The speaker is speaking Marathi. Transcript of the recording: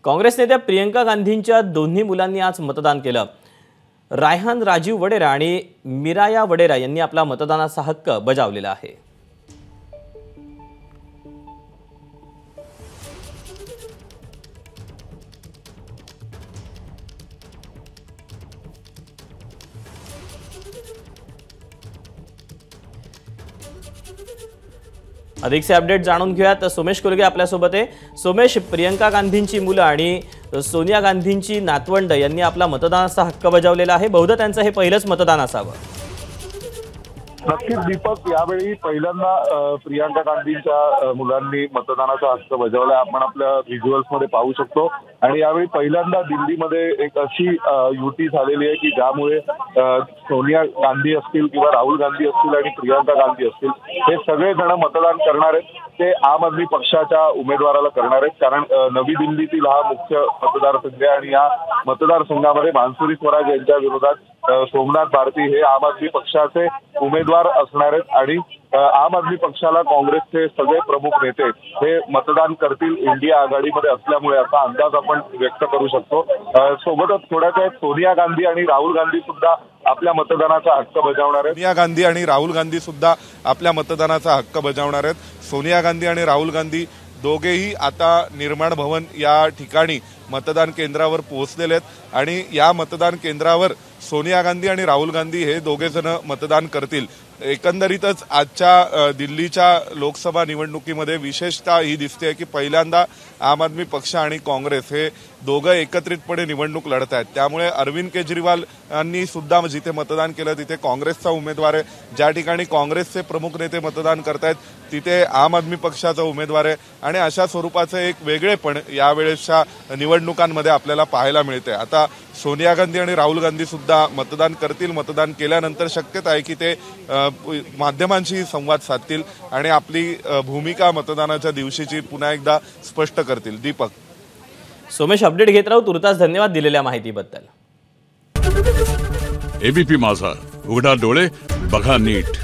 काँग्रेस नेत्या प्रियंका गांधींच्या दोन्ही मुलांनी आज मतदान केलं। रायहान राजीव वडेरा आणि मिराया वडेरा यांनी आपला मतदानाचा हक्क बजावलेला आहे। अधिक से अपडेट जाणून घेऊयात। सोमेश कोलगे आपल्या सोबत आहे। सोमेश, प्रियंका गांधींची मुलं आणि सोनिया गांधींची नातवंड यांनी आपला मतदानाचा हक्क बजावलेला आहे। बहुधा त्यांचं हे पहिलंच मतदान असावं। नक्कीच दीपक, यावेळी पहिल्यांदा प्रियंका गांधींच्या मुलांनी मतदानाचा हक्क बजावला आपण आपल्या व्हिज्युअल्स मध्ये पाहू शकतो। आणि यावेळी पहिल्यांदा दिल्लीमध्ये एक अशी युती झालेली आहे की ज्यामुळे सोनिया गांधी असतील किंवा राहुल गांधी असतील आणि प्रियंका गांधी असतील हे सगळे जण मतदान करणार आहेत। ते आम आदमी पक्षाच्या उमेदवाराला करणार आहेत, कारण नवी दिल्लीतील हा मुख्य मतदारसंघ आहे आणि या मतदारसंघामध्ये मानसुरी स्वराज यांच्या विरोधात सोमनाथ भारती हे आम आदमी पक्षाचे उमेदवार असणार आहेत। आणि आम आदमी पक्षाला काँग्रेसचे सगळे प्रमुख नेते हे मतदान करतील इंडिया आघाडीमध्ये असल्यामुळे असा अंदाज आपण व्यक्त करू शकतो। सोबतच थोड्याच वेळात सोनिया गांधी आणि राहुल गांधी सुद्धा आपल्या मतदानाचा हक्क बजावणार आहेत। सोनिया गांधी आणि राहुल गांधी सुद्धा आपल्या मतदानाचा हक्क बजावणार आहेत। सोनिया गांधी आणि राहुल गांधी दोघेही आता निर्माण भवन या ठिकाणी मतदान केंद्रावर पोहोचलेले आहेत आणि या मतदान केंद्रावर सोनिया गांधी आणि राहुल गांधी हे दोघे जण मतदान करतील। एकंदरीतच आजच्या दिल्लीच्या लोकसभा निवडणुकीमध्ये विशेषतः ही दिसते की पहिल्यांदा आम आदमी पक्ष आणि काँग्रेस हे दोघं एकत्रितपणे निवडणूक लढत आहेत। त्यामुळे अरविंद केजरीवाल यांनी सुद्धा जिथे मतदान केलं तिथे काँग्रेसचा उमेदवार आहे, ज्या ठिकाणी काँग्रेसचे प्रमुख नेते मतदान करतायत तिथे आम आदमी पक्षाचा उमेदवार आहे आणि अशा स्वरूपाचं एक वेगळेपण यावेळेसच्या निवडणुकांमध्ये आपल्याला पाहायला मिळते। आता सोनिया गांधी आणि राहुल गांधी सुद्धा मतदान करतील। मतदान केल्यानंतर शक्यता आहे की ते माध्यमांशी संवाद साधतील आणि आपली भूमिका मतदानाच्या दिवशीची पुन्हा एकदा स्पष्ट करतील। दीपक, सोमेश, अपडेट घेत राहू। तुर्तास धन्यवाद दिलेल्या माहितीबद्दल। एबीपी माझा, उघडा डोळे बघा नीट।